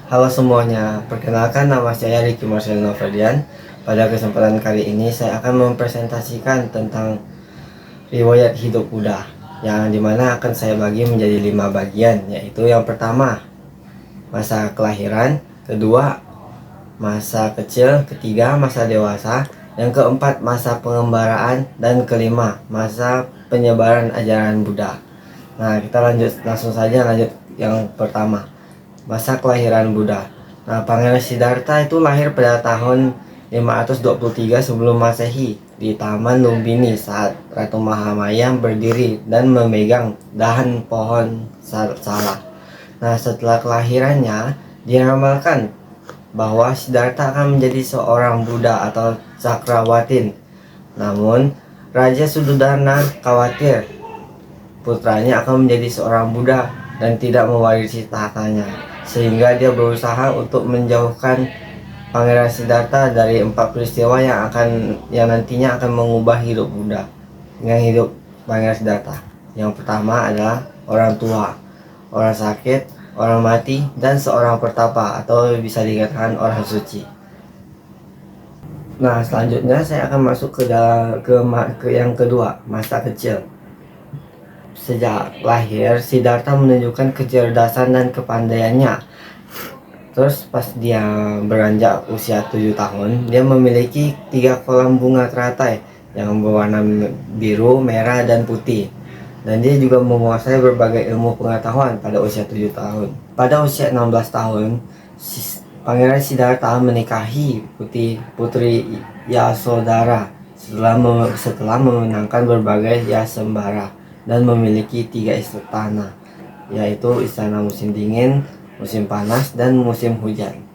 Halo semuanya, perkenalkan nama saya Ricky Marcelino Ferdian. Pada kesempatan kali ini saya akan mempresentasikan tentang riwayat hidup Buddha, yang dimana akan saya bagi menjadi 5 bagian, yaitu yang pertama masa kelahiran, kedua masa kecil, ketiga masa dewasa, yang keempat masa pengembaraan, dan kelima masa penyebaran ajaran Buddha. Nah, kita langsung saja lanjut yang pertama, masa kelahiran Buddha. Nah, Pangeran Siddhartha itu lahir pada tahun 523 sebelum Masehi di Taman Lumbini saat Ratu Mahamaya berdiri dan memegang dahan pohon salah. Nah, setelah kelahirannya, diramalkan bahwa Siddhartha akan menjadi seorang Buddha atau Cakrawatin. Namun, Raja Suddhodana khawatir putranya akan menjadi seorang Buddha dan tidak mewarisi tahtanya, sehingga dia berusaha untuk menjauhkan Pangeran Siddhartha dari 4 peristiwa yang nantinya akan mengubah hidup Buddha dengan hidup Pangeran Siddhartha. Yang pertama adalah orang tua, orang sakit, orang mati, dan seorang pertapa atau bisa dikatakan orang suci. Nah, selanjutnya saya akan masuk ke yang kedua, masa kecil. Sejak lahir, Siddhartha menunjukkan kecerdasan dan kepandaiannya. Terus pas dia beranjak usia 7 tahun, dia memiliki 3 kolam bunga teratai yang berwarna biru, merah, dan putih. Dan dia juga menguasai berbagai ilmu pengetahuan pada usia 7 tahun. Pada usia 16 tahun, Pangeran Siddhartha menikahi Putri Yasodhara setelah memenangkan berbagai yasembara dan memiliki 3 istana, yaitu istana musim dingin, musim panas, dan musim hujan.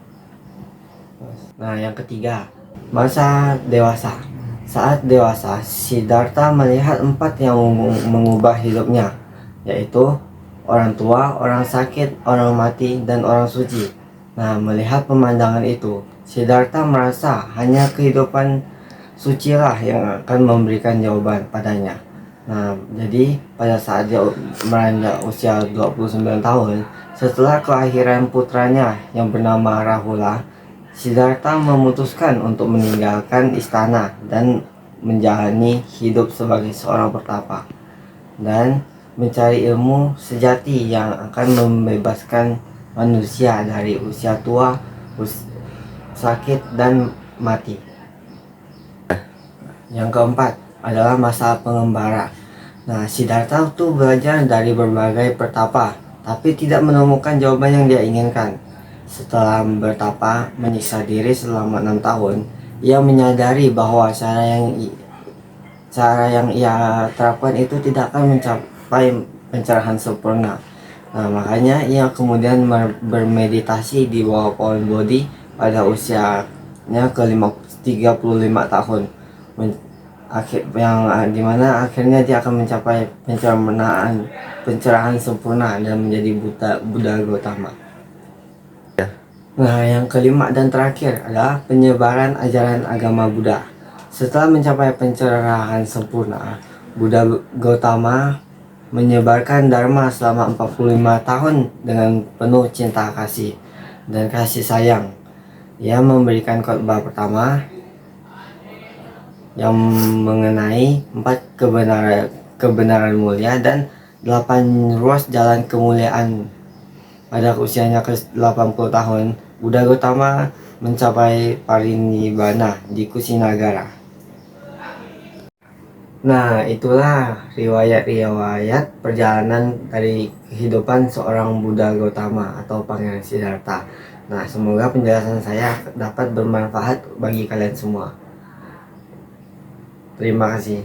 Nah, yang ketiga, masa dewasa. Saat dewasa, Siddhartha melihat 4 yang mengubah hidupnya, yaitu orang tua, orang sakit, orang mati, dan orang suci. Nah, melihat pemandangan itu, Siddhartha merasa hanya kehidupan sucilah yang akan memberikan jawaban padanya. Nah, jadi pada saat dia meranjak usia 29 tahun, setelah kelahiran putranya yang bernama Rahula, Siddhartha memutuskan untuk meninggalkan istana dan menjalani hidup sebagai seorang pertapa dan mencari ilmu sejati yang akan membebaskan manusia dari usia tua, sakit, dan mati. Yang keempat adalah masa pengembara. Nah, Siddhartha itu belajar dari berbagai pertapa, tapi tidak menemukan jawaban yang dia inginkan. Setelah bertapa menyiksa diri selama 6 tahun, ia menyadari bahwa cara yang ia terapkan itu tidak akan mencapai pencerahan sempurna. Nah, makanya ia kemudian bermeditasi di bawah pohon Bodhi pada usianya ke 35 tahun. Yang dimana akhirnya dia akan mencapai pencerahan sempurna dan menjadi Buddha Gautama. Nah, yang kelima dan terakhir adalah penyebaran ajaran agama Buddha. Setelah mencapai pencerahan sempurna, Buddha Gautama menyebarkan Dharma selama 45 tahun dengan penuh cinta kasih dan kasih sayang. Ia memberikan khotbah pertama yang mengenai 4 kebenaran mulia dan 8 ruas jalan kemuliaan. Pada usianya ke-80 tahun, Buddha Gautama mencapai parinibbana di Kusinagara. Nah, itulah riwayat-riwayat perjalanan dari kehidupan seorang Buddha Gautama atau Pangeran Siddhartha. Nah, semoga penjelasan saya dapat bermanfaat bagi kalian semua. Terima kasih.